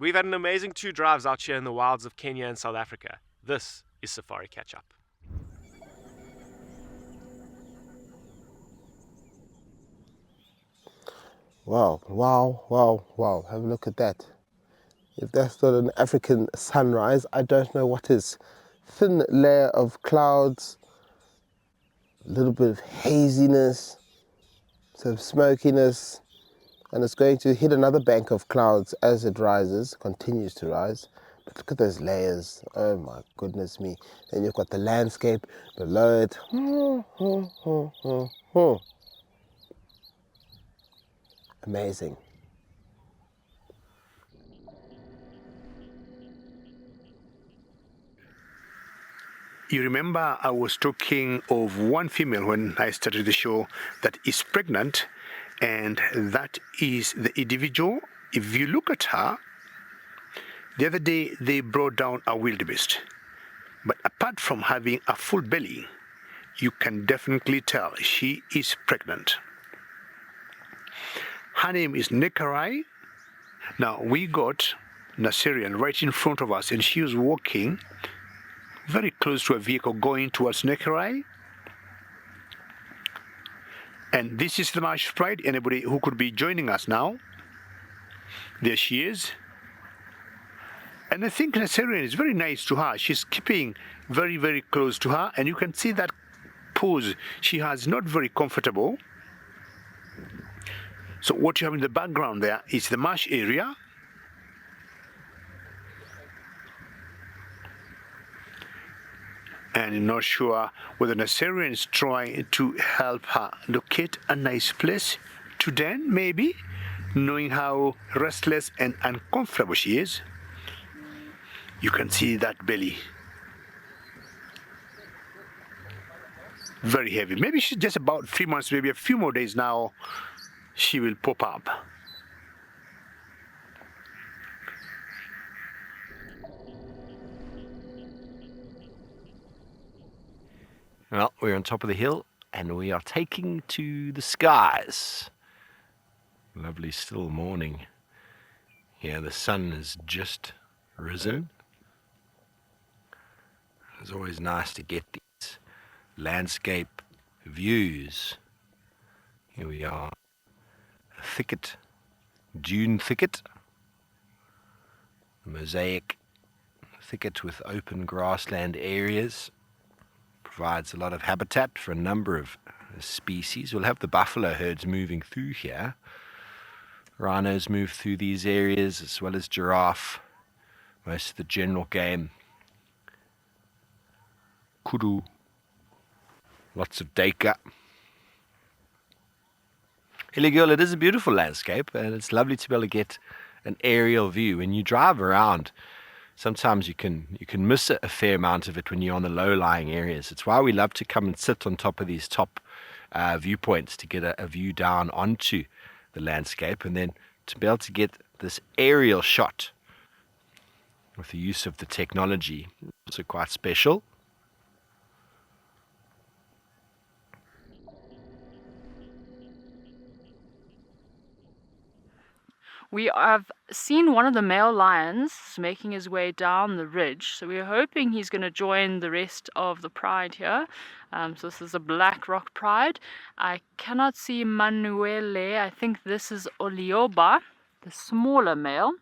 We've had an amazing 2 drives out here in the wilds of Kenya and South Africa. This is Safari Catch Up. Wow, wow, wow, wow. Have a look at that. If that's not an African sunrise, I don't know what is. Thin layer of clouds, a little bit of haziness, some smokiness, and it's going to hit another bank of clouds as it rises, continues to rise. But look at those layers. Oh my goodness me. Then you've got the landscape below it. Amazing. You remember I was talking of one female when I started the show that is pregnant, and that is the individual. If you look at her, the other day they brought down a wildebeest, but apart from having a full belly, you can definitely tell she is pregnant. Her name is Nekarai. Now we got Naserian right in front of us, and she was walking very close to a vehicle going towards Nekarai. And this is the Marsh Pride. Anybody who could be joining us now, there she is. And I think Naserian is very nice to her. She's keeping very, very close to her, and you can see that pose she has not very comfortable. So what you have in the background there is the marsh area. And I'm not sure whether Naserian is trying to help her locate a nice place to den, maybe, knowing how restless and uncomfortable she is. You can see that belly. Very heavy. Maybe she's just about 3 months, maybe a few more days now, she will pop up. Well, we're on top of the hill and we are taking to the skies. Lovely still morning. Here the sun has just risen. It's always nice to get these landscape views. Here we are, a thicket, dune thicket, a mosaic thicket with open grassland areas. Provides a lot of habitat for a number of species. We'll have the buffalo herds moving through here. Rhinos move through these areas, as well as giraffe, most of the general game. Kudu, lots of deka. Illegal, it is a beautiful landscape, and it's lovely to be able to get an aerial view. When you drive around, sometimes you can miss a fair amount of it when you're on the low-lying areas. It's why we love to come and sit on top of these top viewpoints to get a view down onto the landscape, and then to be able to get this aerial shot with the use of the technology. Also quite special. We have seen one of the male lions making his way down the ridge, so we're hoping he's going to join the rest of the pride here. So this is a black rock pride. I cannot see Manuele. I think this is Olioba, the smaller male.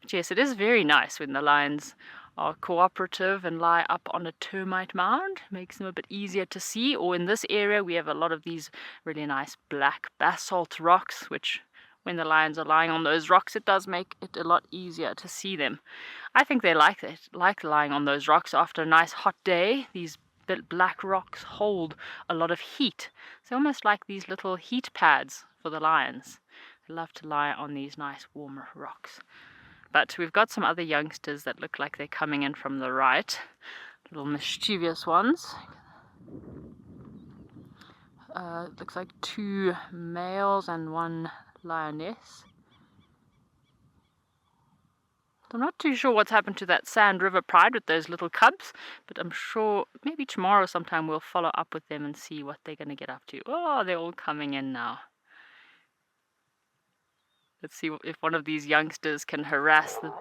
But yes, it is very nice when the lions are cooperative and lie up on a termite mound. Makes them a bit easier to see. Or in this area we have a lot of these really nice black basalt rocks, which when the lions are lying on those rocks, it does make it a lot easier to see them. I think they like it, like lying on those rocks after a nice hot day. These black rocks hold a lot of heat. It's almost like these little heat pads for the lions. They love to lie on these nice warmer rocks. But we've got some other youngsters that look like they're coming in from the right. Little mischievous ones. Looks like 2 males and 1 lioness. I'm not too sure what's happened to that Sand River Pride with those little cubs, but I'm sure maybe tomorrow sometime we'll follow up with them and see what they're going to get up to. Oh, they're all coming in now. Let's see if one of these youngsters can harass the...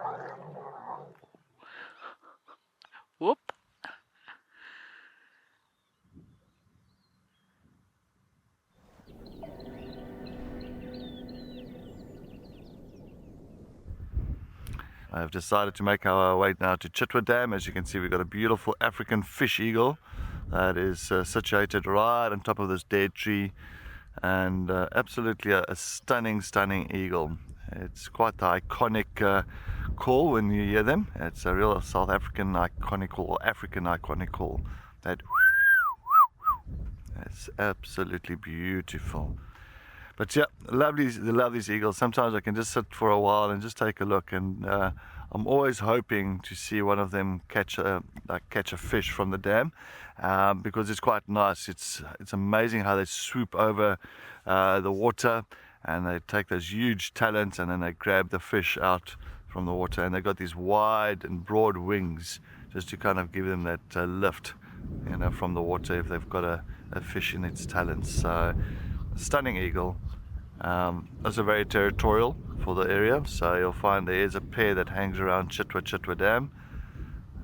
Whoop. I've decided to make our way now to Chitwa Dam. As you can see, we've got a beautiful African fish eagle that is situated right on top of this dead tree, and absolutely a stunning eagle. It's quite the iconic call when you hear them. It's a real South African iconic call, or African iconic call. That it's absolutely beautiful. But yeah, love these eagles. Sometimes I can just sit for a while and just take a look, and I'm always hoping to see one of them catch a fish from the dam, because it's quite nice. It's amazing how they swoop over the water, and they take those huge talons and then they grab the fish out from the water, and they've got these wide and broad wings just to kind of give them that lift, you know, from the water if they've got a fish in its talons. So stunning eagle. Also very territorial for the area, so you'll find there is a pair that hangs around Chitwa Dam,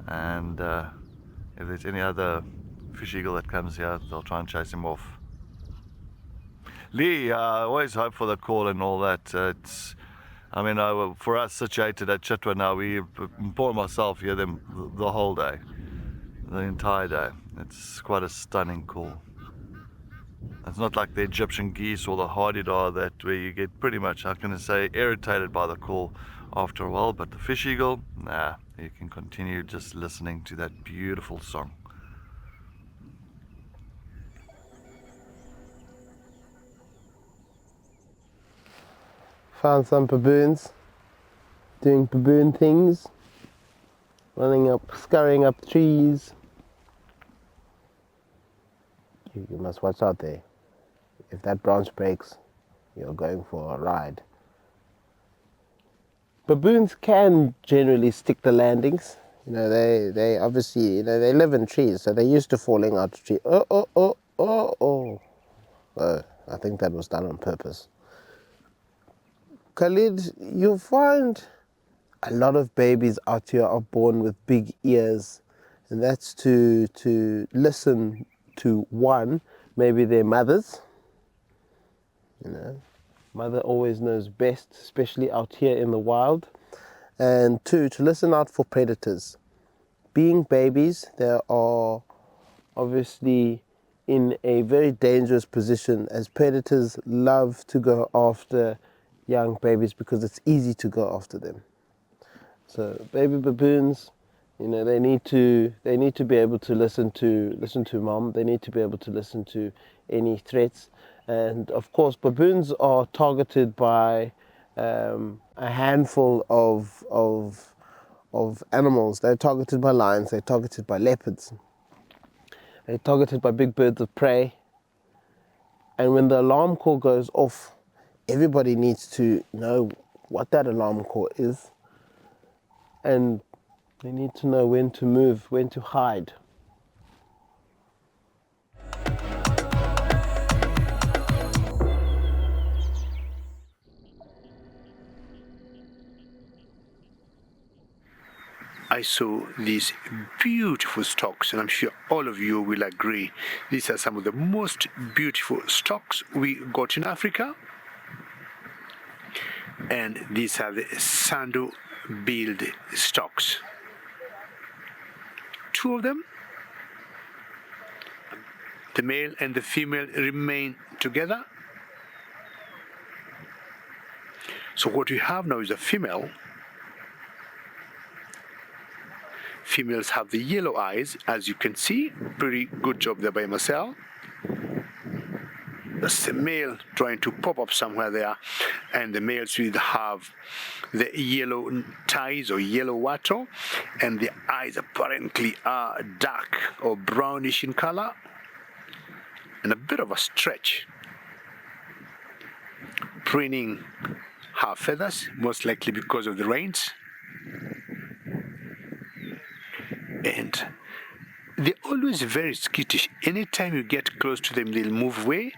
and if there's any other fish eagle that comes here, they'll try and chase him off. Lee, I always hope for the call and all that. For us situated at Chitwa now, Paul and myself hear them the whole day, the entire day. It's quite a stunning call. It's not like the Egyptian geese or the hardy-dar that where you get pretty much, how can I say, irritated by the call after a while, but the fish eagle, nah, you can continue just listening to that beautiful song. Found some baboons doing baboon things, scurrying up trees. You must watch out there. If that branch breaks, you're going for a ride. Baboons can generally stick the landings. You know, they obviously, you know, they live in trees, so they're used to falling out of trees. Oh, I think that was done on purpose. Khalid, you'll find a lot of babies out here are born with big ears, and that's to listen to, one, maybe their mothers. You know, mother always knows best, especially out here in the wild. And two, to listen out for predators. Being babies, they are obviously in a very dangerous position, as predators love to go after young babies because it's easy to go after them. So baby baboons, you know, they need to be able to listen to mom. They need to be able to listen to any threats. And of course, baboons are targeted by a handful of animals. They're targeted by lions. They're targeted by leopards. They're targeted by big birds of prey. And when the alarm call goes off, everybody needs to know what that alarm call is, and they need to know when to move, when to hide. I saw these beautiful stocks, and I'm sure all of you will agree. These are some of the most beautiful stocks we got in Africa. And these are the sandu-billed stocks. Two of them, the male and the female, remain together. So what we have now is a female. Females have the yellow eyes, as you can see. Pretty good job there by Marcel. That's the male trying to pop up somewhere there, and the males will have the yellow ties or yellow wattle, and the eyes apparently are dark or brownish in color, and a bit of a stretch. Preening her feathers, most likely because of the rains. And they're always very skittish. Anytime you get close to them, they'll move away.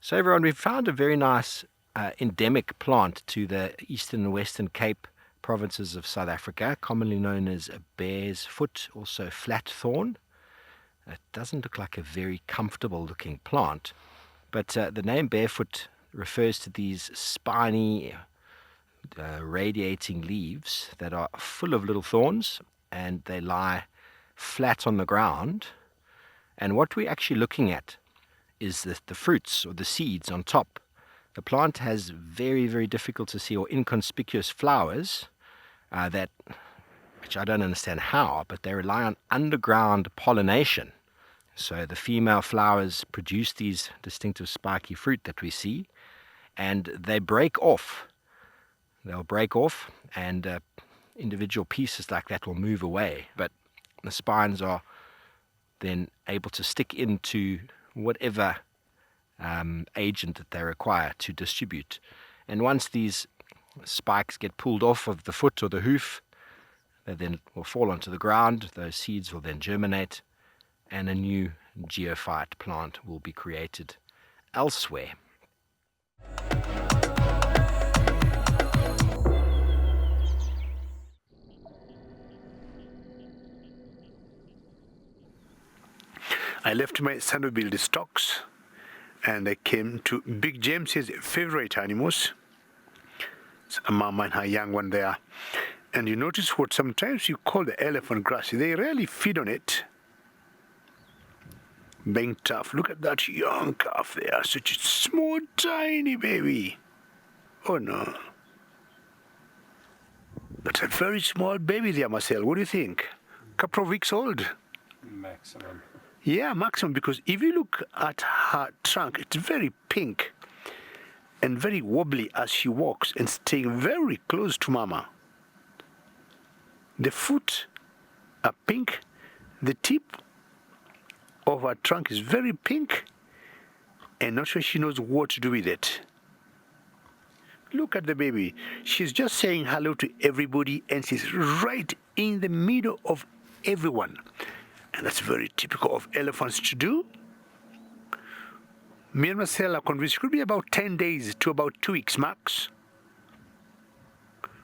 So everyone, we've found a very nice endemic plant to the eastern and western Cape provinces of South Africa, commonly known as a bear's foot, also flat thorn. It doesn't look like a very comfortable looking plant, but the name barefoot refers to these spiny, radiating leaves that are full of little thorns, and they lie flat on the ground. And what we're actually looking at is the fruits or the seeds on top. The plant has very, very difficult to see or inconspicuous flowers which I don't understand how, but they rely on underground pollination. So the female flowers produce these distinctive spiky fruit that we see, and they break off. They'll break off, and individual pieces like that will move away, but the spines are then able to stick into whatever agent that they require to distribute. And once these spikes get pulled off of the foot or the hoof, they then will fall onto the ground. Those seeds will then germinate, and a new geophyte plant will be created elsewhere. I left my sandalwood stocks and I came to Big James's favorite animals. It's a mama and her young one there. And you notice what sometimes you call the elephant grass. They rarely feed on it. Being tough. Look at that young calf there. Such a small, tiny baby. Oh no. That's a very small baby there, Marcel. What do you think? Couple of weeks old. Maximum. Yeah, maximum, because if you look at her trunk, it's very pink and very wobbly as she walks and staying very close to mama. The foot are pink, the tip of her trunk is very pink, and not sure she knows what to do with it. Look at the baby. She's just saying hello to everybody, and she's right in the middle of everyone. And that's very typical of elephants to do. Me and Marcel are convinced it could be about 10 days to about 2 weeks max.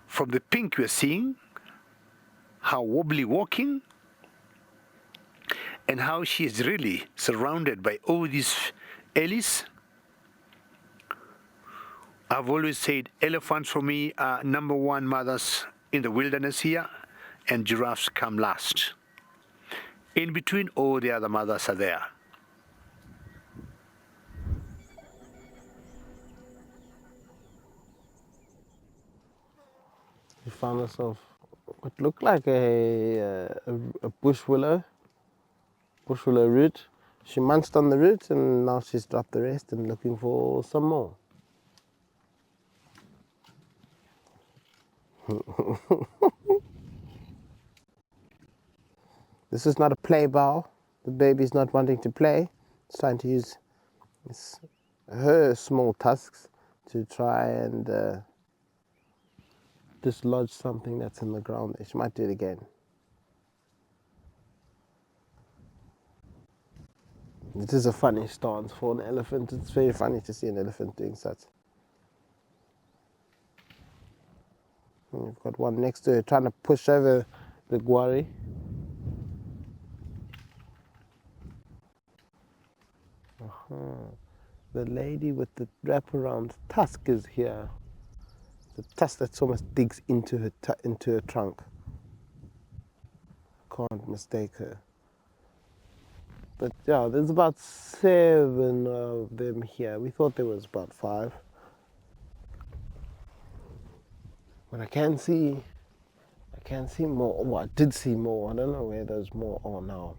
From the pink we're seeing, how wobbly walking, and how she is really surrounded by all these ellis. I've always said elephants for me are number one mothers in the wilderness here, and giraffes come last. In between, all the other mothers are there. You found yourself what looked like a bush willow root. She munched on the root, and now she's dropped the rest and looking for some more. This is not a play bowl. The baby's not wanting to play. It's trying to use her small tusks to try and dislodge something that's in the ground. She might do it again. It is a funny stance for an elephant. It's very funny to see an elephant doing such. And we've got one next to her trying to push over the guari. The lady with the wraparound tusk is here. The tusk that almost digs into her trunk. Can't mistake her. But yeah, there's about 7 of them here. We thought there was about 5. But I can see more. Well, I did see more. I don't know where those more are now.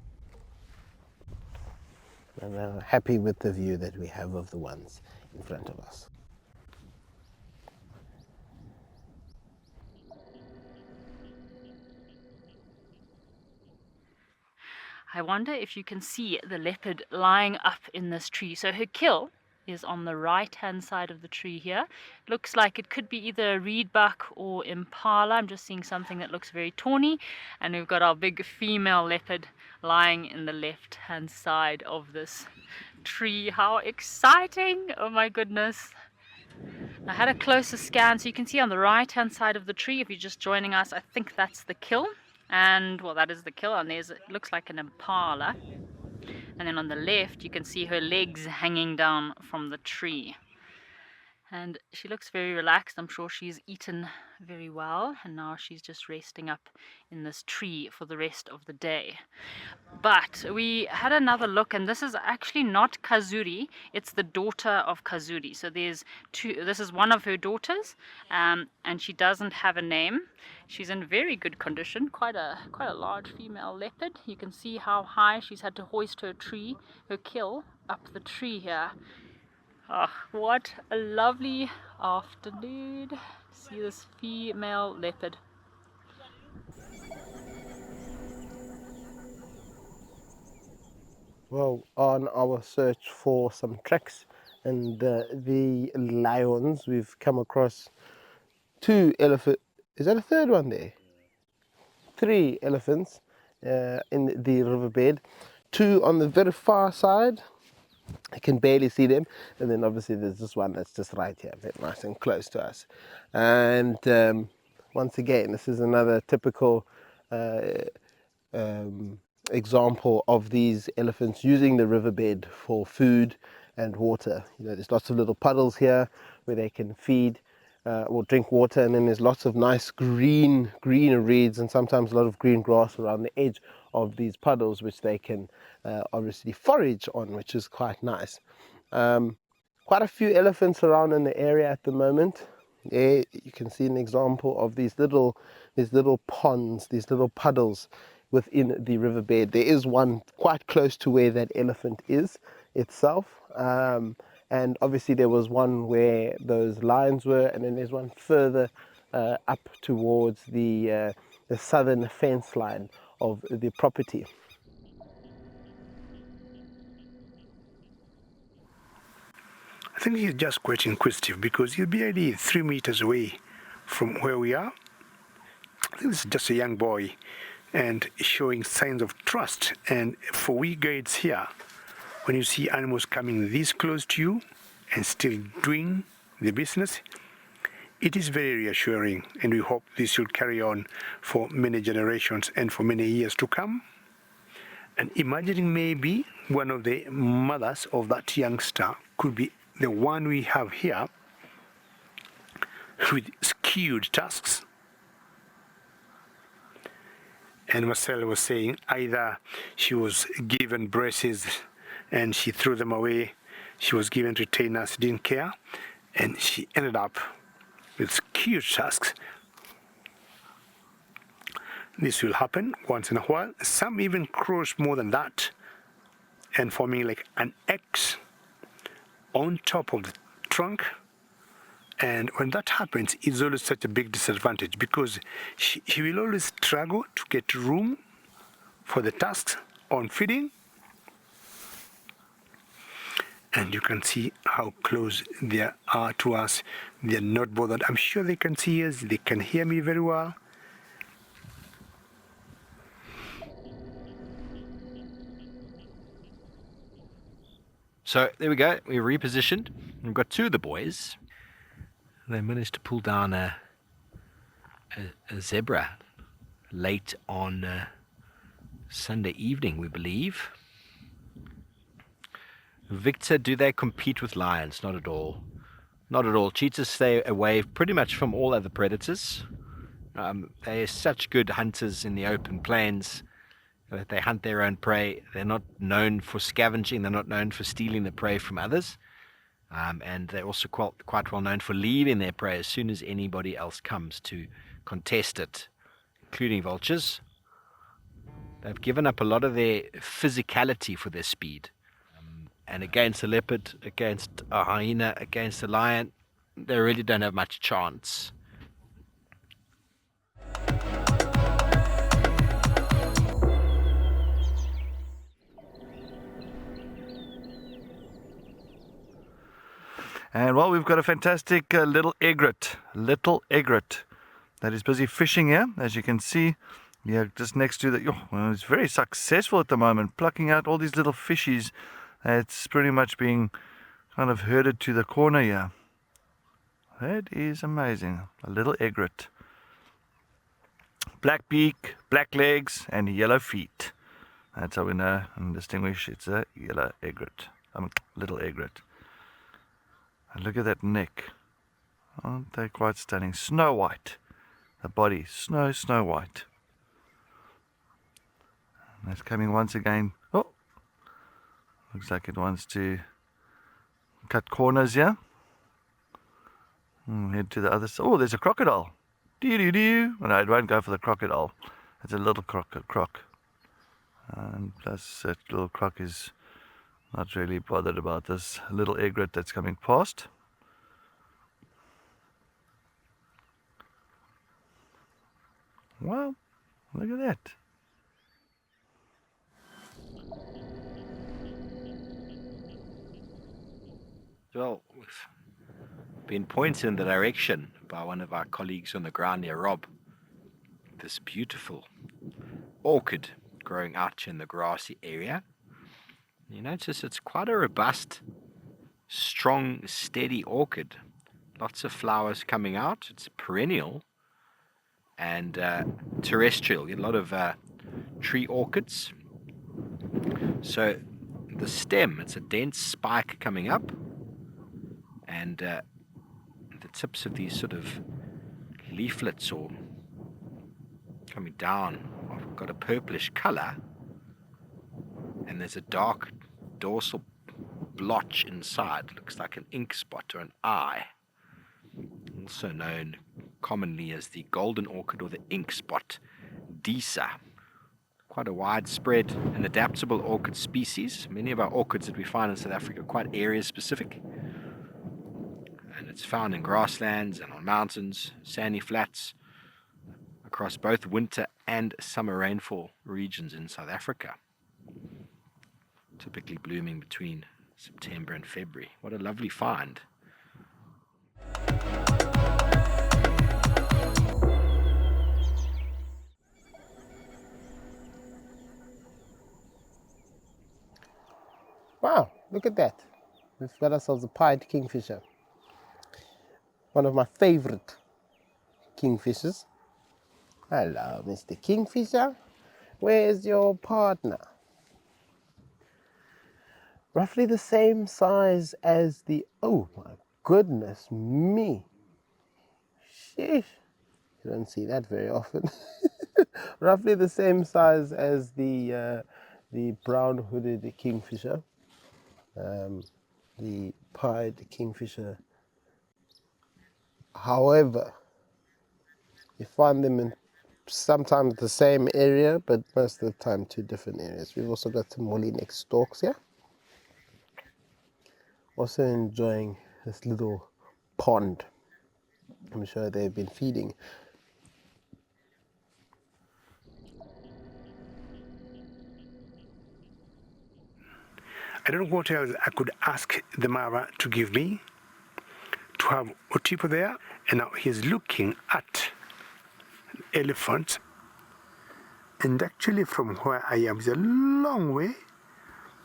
And I'm happy with the view that we have of the ones in front of us. I wonder if you can see the leopard lying up in this tree. So her kill is on the right hand side of the tree here. Looks like it could be either a reedbuck or impala. I'm just seeing something that looks very tawny, and we've got our big female leopard lying in the left hand side of this tree. How exciting! Oh my goodness. I had a closer scan, so you can see on the right hand side of the tree, if you're just joining us, I think that's the kill. And well, that is the kill, and it looks like an impala. And then on the left you can see her legs hanging down from the tree. And she looks very relaxed. I'm sure she's eaten very well, and now she's just resting up in this tree for the rest of the day. But we had another look, and this is actually not Kazuri, it's the daughter of Kazuri. So there's two, this is one of her daughters, and she doesn't have a name. She's in very good condition, quite a large female leopard. You can see how high she's had to hoist her kill up the tree here. Oh, what a lovely afternoon. See this female leopard. Well, on our search for some tracks and the lions, we've come across 2 elephants. Is that a third one there? 3 elephants in the riverbed. 2 on the very far side. I can barely see them, and then obviously there's this one that's just right here, very nice and close to us. And once again, this is another typical example of these elephants using the riverbed for food and water. You know, there's lots of little puddles here where they can feed or drink water, and then there's lots of nice green reeds and sometimes a lot of green grass around the edge of these puddles, which they can obviously forage on, which is quite nice. Quite a few elephants around in the area at the moment. There you can see an example of these little ponds, these little puddles within the riverbed. There is one quite close to where that elephant is itself, and obviously there was one where those lions were, and then there's one further up towards the southern fence line of the property. I think he's just quite inquisitive because he'll be only 3 meters away from where we are. I think this is just a young boy and showing signs of trust. And for we guides here, when you see animals coming this close to you and still doing the business, it is very reassuring, and we hope this will carry on for many generations and for many years to come. And imagining maybe one of the mothers of that youngster could be the one we have here with skewed tusks. And Marcel was saying either she was given braces and she threw them away, she was given retainers, didn't care, and she ended up with skewed tusks. This will happen once in a while. Some even cross more than that and forming like an X on top of the trunk. And when that happens, it's always such a big disadvantage because she will always struggle to get room for the tusks on feeding. And you can see how close they are to us. They're not bothered. I'm sure they can see us. They can hear me very well. So there we go. We repositioned. We've got 2 of the boys. They managed to pull down a zebra late on Sunday evening, we believe. Victor, do they compete with lions? Not at all. Not at all. Cheetahs stay away pretty much from all other predators. They're such good hunters in the open plains. They hunt their own prey. They're not known for scavenging. They're not known for stealing the prey from others. And they're also quite well known for leaving their prey as soon as anybody else comes to contest it, including vultures. They've given up a lot of their physicality for their speed. And against a leopard, against a hyena, against a lion, they really don't have much chance. And well, we've got a fantastic little egret that is busy fishing here, as you can see. Yeah, just next to the, well, it's very successful at the moment, plucking out all these little fishies It's pretty much being kind of herded to the corner here. That is amazing. A little egret. Black beak, black legs, and yellow feet. That's how we know and distinguish it's a yellow egret. Little egret. And look at that neck. Aren't they quite stunning? Snow white. The body, snow white. And it's coming once again. Oh, looks like it wants to cut corners here. Head to the other side. Oh, there's a crocodile. Doo-doo-doo. No, it won't go for the crocodile. It's a little croc. And plus that little croc is not really bothered about this little egret that's coming past. Wow, look at that. Well, we've been pointed in the direction by one of our colleagues on the ground here, Rob. This beautiful orchid growing out in the grassy area. You notice it's quite a robust, strong, steady orchid. Lots of flowers coming out. It's perennial and terrestrial. You get a lot of tree orchids. So the stem, it's a dense spike coming up, and the tips of these sort of leaflets or coming down have got a purplish color, and there's a dark dorsal blotch inside. Looks like an ink spot or an eye, also known commonly as the golden orchid or the ink spot Disa. Quite a widespread and adaptable orchid species. Many of our orchids that we find in South Africa are quite area specific, and it's found in grasslands and on mountains, sandy flats, across both winter and summer rainfall regions in South Africa, typically blooming between September and February. What a lovely find. Wow, look at that. We've got ourselves a pied kingfisher. One of my favorite kingfishers. Hello, Mr. Kingfisher. Where's your partner? Roughly the same size as the... Oh, my goodness me. Sheesh. You don't see that very often. Roughly the same size as the brown-hooded kingfisher. The pied kingfisher. However, you find them in sometimes the same area, but most of the time two different areas. We've also got some woolly neck storks here. Also enjoying this little pond. I'm sure they've been feeding. I don't know what else I could ask the Mara to give me to have Otipo there, and now he's looking at elephants. And actually from where I am is a long way,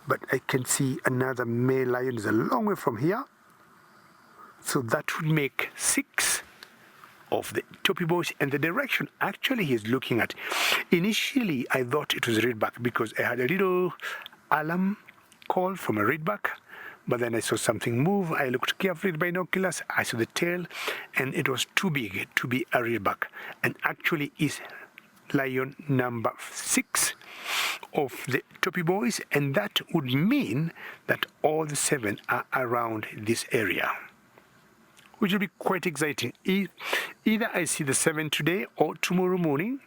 but I can see another male lion is a long way from here. So that would make 6 of the topi boys, and the direction actually he's looking at. Initially I thought it was redback because I had a little alarm call from a redback, but then I saw something move. I looked carefully at binoculars, I saw the tail, and it was too big to be a redback, and actually is lion number 6 of the topi boys, and that would mean that all the 7 are around this area, which will be quite exciting. Either I see the 7 today or tomorrow morning.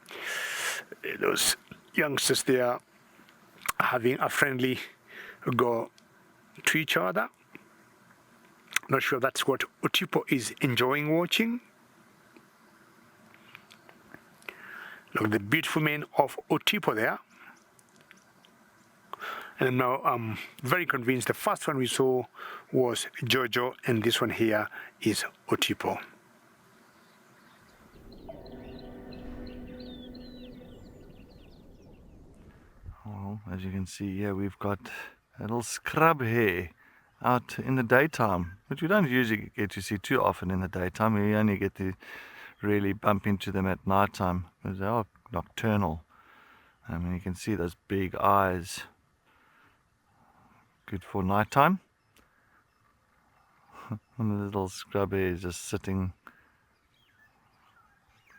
Those youngsters, they are having a friendly go to each other. Not sure that's what Otipo is enjoying watching. Look, the beautiful mane of Otipo there. And now I'm very convinced the first one we saw was Jojo, and this one here is Otipo. Well, as you can see here, we've got a little scrub hare out in the daytime, which we don't usually get to see too often in the daytime. We only get to really bump into them at night time because they are nocturnal. I mean, you can see those big eyes. Good for nighttime. And the little scrub hare is just sitting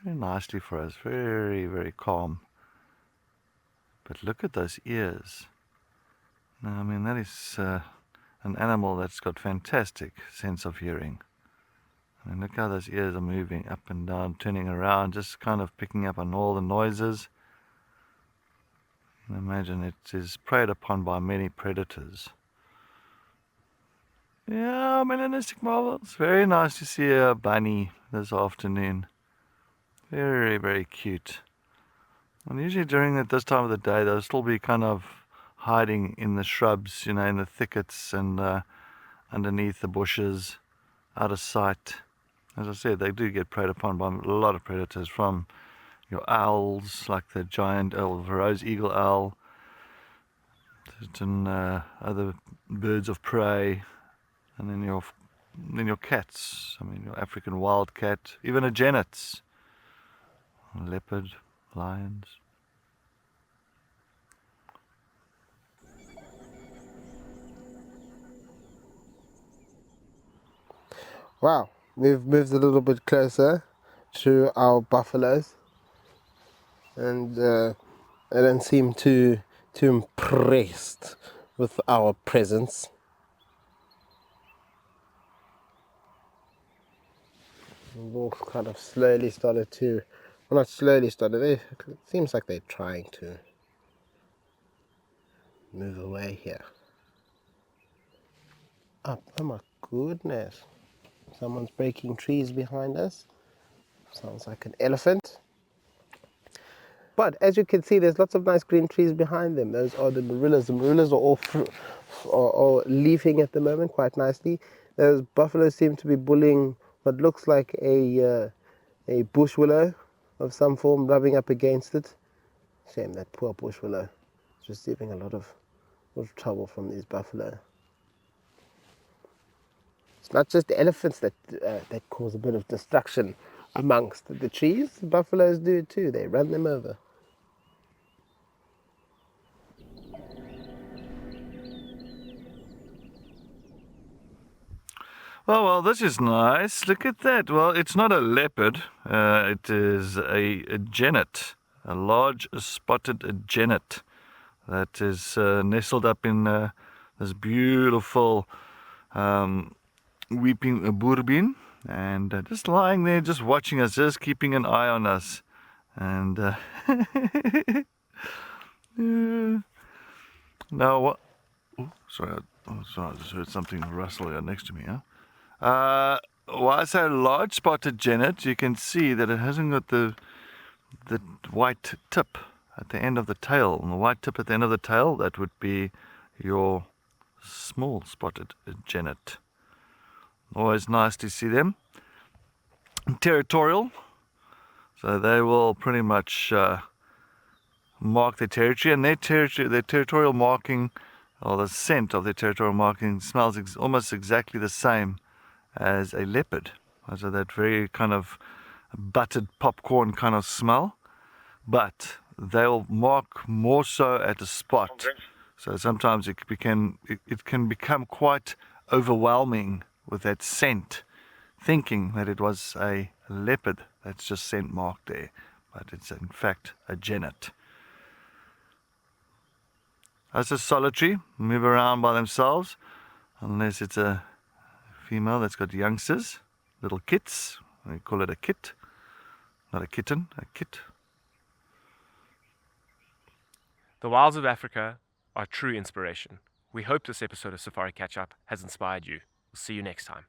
very nicely for us, very, very calm. But look at those ears. Now, I mean, that is an animal that's got fantastic sense of hearing. I mean, look how those ears are moving up and down, turning around, just kind of picking up on all the noises. And imagine it is preyed upon by many predators. Yeah, melanistic marvels. Very nice to see a bunny this afternoon. Very, very cute. And usually during this time of the day, they'll still be kind of hiding in the shrubs, you know, in the thickets and underneath the bushes, out of sight. As I said, they do get preyed upon by a lot of predators, from your owls, like the giant rose eagle owl, certain other birds of prey, and then your cats. I mean, your African wildcat, even a genets, leopard, lions. Wow, we've moved a little bit closer to our buffaloes, and they don't seem too impressed with our presence. We've all kind of slowly started to, well, not slowly started, it seems like they're trying to move away here. Oh my goodness. Someone's breaking trees behind us. Sounds like an elephant. But as you can see, there's lots of nice green trees behind them. Those are the marillas. The marillas are all leafing at the moment quite nicely. Those buffaloes seem to be bullying what looks like a bush willow of some form, rubbing up against it. Shame that poor bush willow is receiving a lot of trouble from these buffalo. It's not just the elephants that cause a bit of destruction amongst the trees. The buffaloes do it too. They run them over. Oh, well, this is nice. Look at that. Well, it's not a leopard. It is a genet, a large spotted genet that is nestled up in this beautiful weeping bourbon, and just lying there, just watching us, just keeping an eye on us. And now what? Oh, sorry, I just heard something rustle here next to me. Well, I say large spotted genet, you can see that it hasn't got the white tip at the end of the tail. And the white tip at the end of the tail, that would be your small spotted genet. Always nice to see them. Territorial, so they will pretty much mark their territory, and their territorial marking, or the scent of their territorial marking, smells almost exactly the same as a leopard. So that very kind of buttered popcorn kind of smell, but they'll mark more so at a spot. So sometimes it can become quite overwhelming with that scent, thinking that it was a leopard that's just scent marked there, but it's in fact a genet. That's a solitary, move around by themselves, unless it's a female that's got youngsters, little kits. We call it a kit, not a kitten, a kit. The wilds of Africa are true inspiration. We hope this episode of Safari Catch Up has inspired you. We'll see you next time.